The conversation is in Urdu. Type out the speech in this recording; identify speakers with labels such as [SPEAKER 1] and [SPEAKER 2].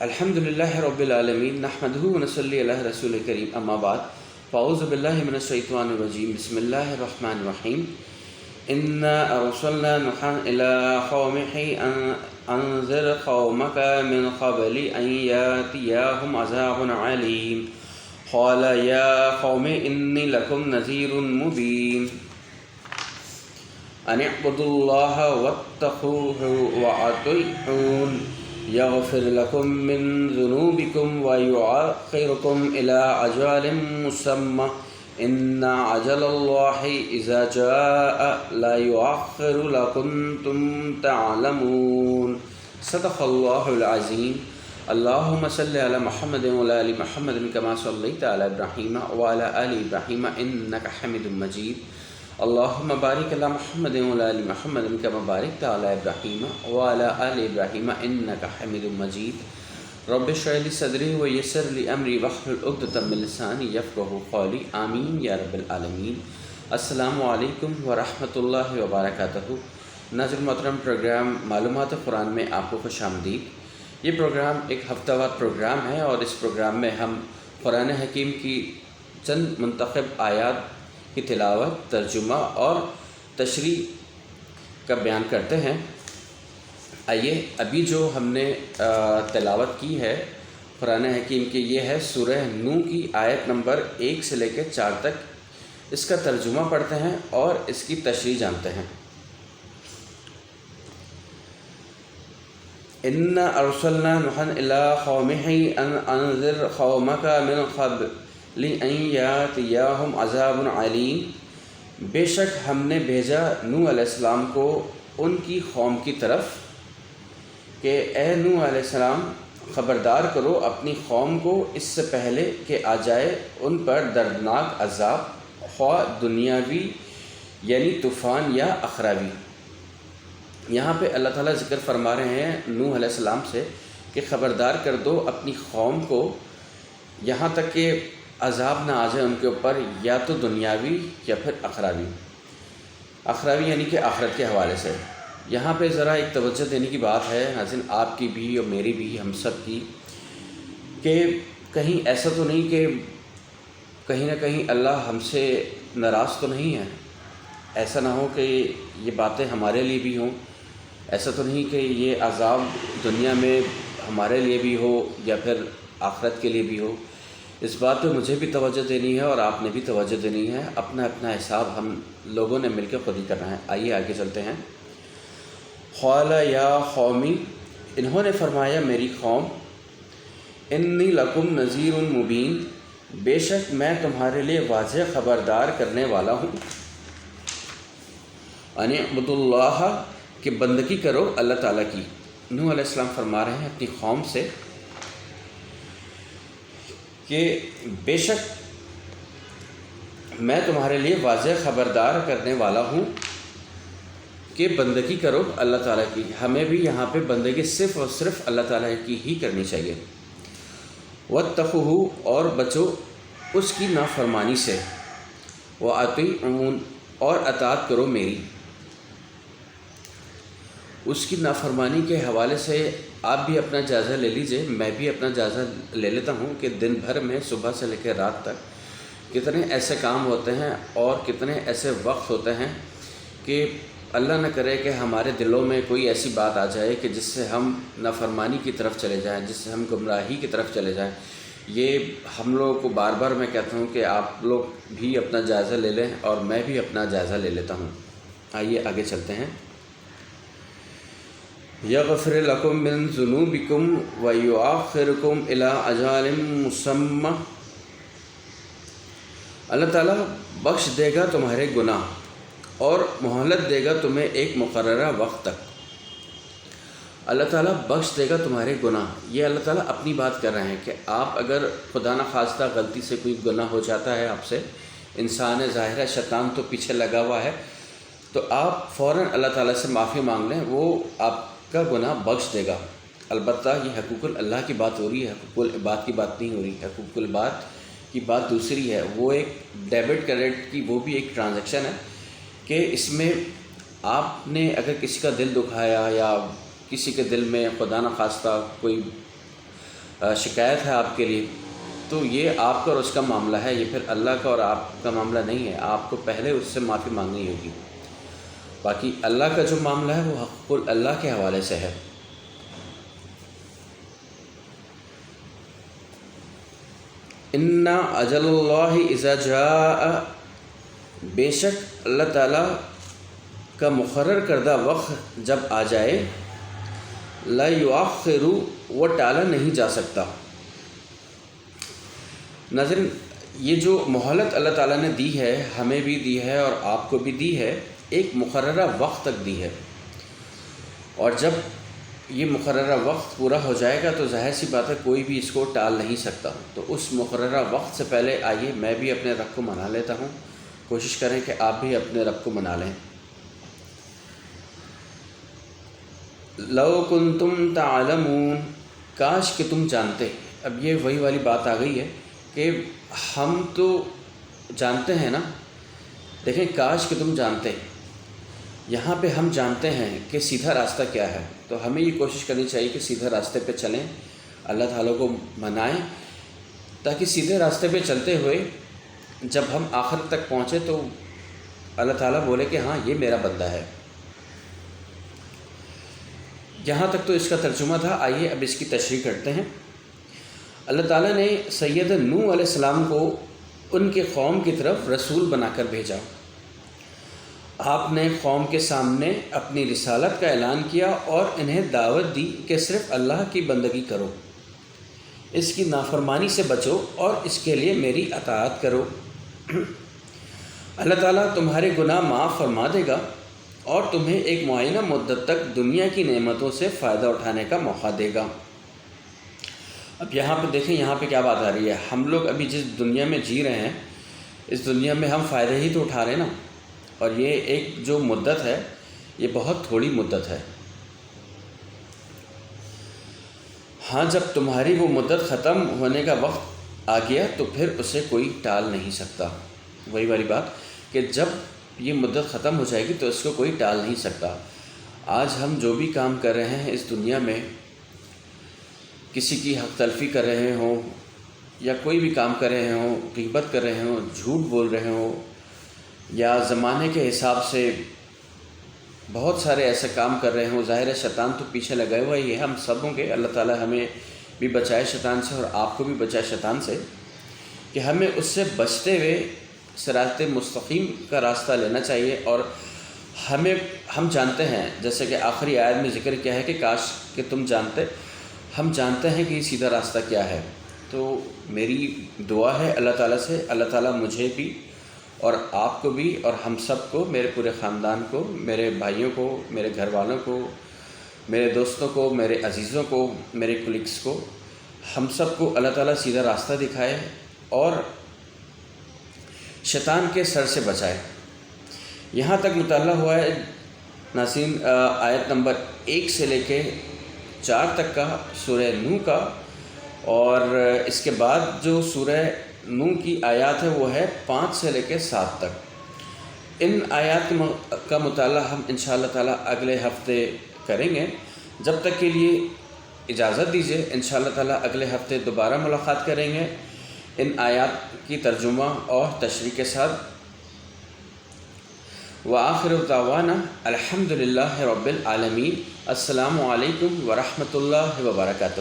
[SPEAKER 1] الحمدللہ رب العالمین نحمدہ ونصلی علی رسول کریم اما بعد فاعوذ باللہ من الشیطان الرجیم بسم اللہ الرحمن الرحیم انا ارسلنا نوحا الی قومه انذر قومک من قبل ان یاتیہم عذاب علیم قال یا قوم انی لکم نذیر مبین ان اعبدوا اللہ واتقوہ واطیعون یغفر لکم من ذنوبکم ویؤخرکم الی اجل مسمى ان اجل اللہ اذا جاء لا یؤخر لکنتم تعلمون صدق اللہ العظیم اللہم صلی علی محمد وعلی آل محمد کما صلیت علی ابراہیم وعلی آل ابراہیم انک حمید مجید اللہم بارک علی محمد وعلی آل محمد کما بارکت علی ابراہیم وعلی آل ابراہیم انک حمید مجید رب اشرح لی صدری ویسر لی امری واحلل عقدۃ من لسانی یفقہوا قولی آمین یا رب العالمین۔ السلام علیکم ورحمۃ اللہ وبرکاتہ۔ ناظرین محترم، پروگرام معلومات قرآن میں آپ کو خوش آمدید۔ یہ پروگرام ایک ہفتہ وار پروگرام ہے اور اس پروگرام میں ہم قرآن حکیم کی چند منتخب آیات کی تلاوت، ترجمہ اور تشریح کا بیان کرتے ہیں۔ آئیے ابھی جو ہم نے تلاوت کی ہے قرآن حکیم کی، یہ ہے سورہ نوح کی آیت نمبر 1 سے لے کے 4 تک۔ اس کا ترجمہ پڑھتے ہیں اور اس کی تشریح جانتے ہیں۔ اِنَّا أَرْسَلْنَا نُوحًا إِلَىٰ قَوْمِهِ أَنْ أَنذِرْ قَوْمَكَ مِنْ قَبْلِ أَنْ يَأْتِيَهُمْ عَذَابٌ عَلِيمٌ، بے شک ہم نے بھیجا نوح علیہ السلام کو ان کی قوم کی طرف کہ اے نوح علیہ السلام خبردار کرو اپنی قوم کو اس سے پہلے کہ آ جائے ان پر دردناک عذاب، خواہ دنیاوی یعنی طوفان یا اخروی۔ یہاں پہ اللہ تعالیٰ ذکر فرما رہے ہیں نوح علیہ السلام سے کہ خبردار کر دو اپنی قوم کو یہاں تک کہ عذاب نہ آ جائے ان کے اوپر، یا تو دنیاوی یا پھر اخروی۔ اخروی یعنی کہ آخرت کے حوالے سے۔ یہاں پہ ذرا ایک توجہ دینے کی بات ہے ناظرین، آپ کی بھی اور میری بھی، ہم سب کی، کہ کہیں ایسا تو نہیں کہ کہیں نہ کہیں اللہ ہم سے ناراض تو نہیں ہے۔ ایسا نہ ہو کہ یہ باتیں ہمارے لیے بھی ہوں، ایسا تو نہیں کہ یہ عذاب دنیا میں ہمارے لیے بھی ہو یا پھر آخرت کے لیے بھی ہو۔ اس بات پہ مجھے بھی توجہ دینی ہے اور آپ نے بھی توجہ دینی ہے۔ اپنا اپنا حساب ہم لوگوں نے مل کے خود ہی کرنا ہے۔ آئیے آگے چلتے ہیں۔ قال یا قومی، انہوں نے فرمایا میری قوم، انی لکم نذیر مبین، بے شک میں تمہارے لیے واضح خبردار کرنے والا ہوں۔ ان اعبدوا اللہ، کہ بندگی کرو اللہ تعالیٰ کی۔ نوح علیہ السلام فرما رہے ہیں اپنی قوم سے کہ بے شک میں تمہارے لیے واضح خبردار کرنے والا ہوں کہ بندگی کرو اللہ تعالیٰ کی۔ ہمیں بھی یہاں پہ بندگی صرف اور صرف اللہ تعالیٰ کی ہی کرنی چاہیے۔ واتقوہ، اور بچو اس کی نافرمانی سے، واطیعون، اور اطاعت کرو میری۔ اس کی نافرمانی کے حوالے سے آپ بھی اپنا جائزہ لے لیجئے، میں بھی اپنا جائزہ لے لیتا ہوں کہ دن بھر میں صبح سے لے کے رات تک کتنے ایسے کام ہوتے ہیں اور کتنے ایسے وقت ہوتے ہیں کہ اللہ نہ کرے کہ ہمارے دلوں میں کوئی ایسی بات آ جائے کہ جس سے ہم نافرمانی کی طرف چلے جائیں، جس سے ہم گمراہی کی طرف چلے جائیں۔ یہ ہم لوگوں کو بار بار میں کہتا ہوں کہ آپ لوگ بھی اپنا جائزہ لے لیں اور میں بھی اپنا جائزہ لے لیتا ہوں۔ آئیے آگے چلتے ہیں۔ یغفر لکم من ذنوبکم ویؤخرکم الی اجل مسمى، اللہ تعالیٰ بخش دے گا تمہارے گناہ اور مہلت دے گا تمہیں ایک مقررہ وقت تک۔ اللہ تعالیٰ بخش دے گا تمہارے گناہ، یہ اللہ تعالیٰ اپنی بات کر رہے ہیں کہ آپ اگر خدا نخواستہ غلطی سے کوئی گناہ ہو جاتا ہے آپ سے، انسان ظاہر ہے، شیطان تو پیچھے لگا ہوا ہے، تو آپ فوراً اللہ تعالیٰ سے معافی مانگ لیں، وہ آپ کا گناہ بخش دے گا۔ البتہ یہ حقوق اللہ کی بات ہو رہی ہے، حقوق العباد کی بات نہیں ہو رہی۔ حقوق العباد کی بات دوسری ہے، وہ ایک ڈیبٹ کریڈٹ کی وہ بھی ایک ٹرانزیکشن ہے کہ اس میں آپ نے اگر کسی کا دل دکھایا یا کسی کے دل میں خدا نخواستہ کوئی شکایت ہے آپ کے لیے، تو یہ آپ کا اور اس کا معاملہ ہے، یہ پھر اللہ کا اور آپ کا معاملہ نہیں ہے، آپ کو پہلے اس سے معافی مانگنی ہوگی۔ باقی اللہ کا جو معاملہ ہے وہ حق اللہ کے حوالے سے ہے۔ ان اجل اللہ اذا جاء، بے شک اللہ تعالیٰ کا مقرر کردہ وقت جب آ جائے، لا یؤخر، وہ ٹالا نہیں جا سکتا۔ ناظرین، یہ جو مہلت اللہ تعالیٰ نے دی ہے، ہمیں بھی دی ہے اور آپ کو بھی دی ہے، ایک مقررہ وقت تک دی ہے، اور جب یہ مقررہ وقت پورا ہو جائے گا تو ظاہر سی بات ہے کوئی بھی اس کو ٹال نہیں سکتا۔ تو اس مقررہ وقت سے پہلے آئیے میں بھی اپنے رب کو منا لیتا ہوں، کوشش کریں کہ آپ بھی اپنے رب کو منا لیں۔ لو کنتم تعلمون، کاش کہ تم جانتے۔ اب یہ وہی والی بات آ گئی ہے کہ ہم تو جانتے ہیں نا، دیکھیں کاش کہ تم جانتے، یہاں پہ ہم جانتے ہیں کہ سیدھا راستہ کیا ہے، تو ہمیں یہ کوشش کرنی چاہیے کہ سیدھے راستے پہ چلیں، اللہ تعالیٰ کو منائیں، تاکہ سیدھے راستے پہ چلتے ہوئے جب ہم آخر تک پہنچے تو اللہ تعالیٰ بولے کہ ہاں یہ میرا بندہ ہے۔ یہاں تک تو اس کا ترجمہ تھا، آئیے اب اس کی تشریح کرتے ہیں۔ اللہ تعالیٰ نے سید نوح علیہ السلام کو ان کے قوم کی طرف رسول بنا کر بھیجا۔ آپ نے قوم کے سامنے اپنی رسالت کا اعلان کیا اور انہیں دعوت دی کہ صرف اللہ کی بندگی کرو، اس کی نافرمانی سے بچو اور اس کے لیے میری اطاعت کرو۔ اللہ تعالیٰ تمہارے گناہ معاف فرما دے گا اور تمہیں ایک معینہ مدت تک دنیا کی نعمتوں سے فائدہ اٹھانے کا موقع دے گا۔ اب یہاں پہ دیکھیں، یہاں پہ کیا بات آ رہی ہے، ہم لوگ ابھی جس دنیا میں جی رہے ہیں اس دنیا میں ہم فائدے ہی تو اٹھا رہے ہیں نا، اور یہ ایک جو مدت ہے یہ بہت تھوڑی مدت ہے۔ ہاں جب تمہاری وہ مدت ختم ہونے کا وقت آ گیا تو پھر اسے کوئی ٹال نہیں سکتا۔ وہی والی بات کہ جب یہ مدت ختم ہو جائے گی تو اس کو کوئی ٹال نہیں سکتا۔ آج ہم جو بھی کام کر رہے ہیں اس دنیا میں، کسی کی حق تلفی کر رہے ہوں یا کوئی بھی کام کر رہے ہوں، غیبت کر رہے ہوں، جھوٹ بول رہے ہوں، یا زمانے کے حساب سے بہت سارے ایسے کام کر رہے ہوں، ظاہر ہے شیطان تو پیچھے لگائے ہوا ہی ہے ہم سبوں کے۔ اللہ تعالیٰ ہمیں بھی بچائے شیطان سے اور آپ کو بھی بچائے شیطان سے، کہ ہمیں اس سے بچتے ہوئے صراط مستقیم کا راستہ لینا چاہیے۔ اور ہم جانتے ہیں، جیسے کہ آخری آیت میں ذکر کیا ہے کہ کاش کہ تم جانتے، ہم جانتے ہیں کہ یہ سیدھا راستہ کیا ہے۔ تو میری دعا ہے اللہ تعالیٰ سے، اللہ تعالیٰ مجھے بھی اور آپ کو بھی اور ہم سب کو، میرے پورے خاندان کو، میرے بھائیوں کو، میرے گھر والوں کو، میرے دوستوں کو، میرے عزیزوں کو، میرے کلیگس کو، ہم سب کو اللہ تعالیٰ سیدھا راستہ دکھائے اور شیطان کے سر سے بچائے۔ یہاں تک مطالعہ ہوا ہے ناظرین آیت نمبر 1 سے لے کے 4 تک کا سورہ نوح کا، اور اس کے بعد جو سورہ نوح کی آیات ہے وہ ہے 5 سے لے کے 7 تک۔ ان آیات کا مطالعہ ہم انشاءاللہ تعالیٰ اگلے ہفتے کریں گے۔ جب تک کے لیے اجازت دیجیے، انشاءاللہ تعالیٰ اگلے ہفتے دوبارہ ملاقات کریں گے ان آیات کی ترجمہ اور تشریح کے ساتھ۔ وآخر دعوانا الحمد للہ رب العالمین۔ السلام علیکم ورحمۃ اللہ وبرکاتہ۔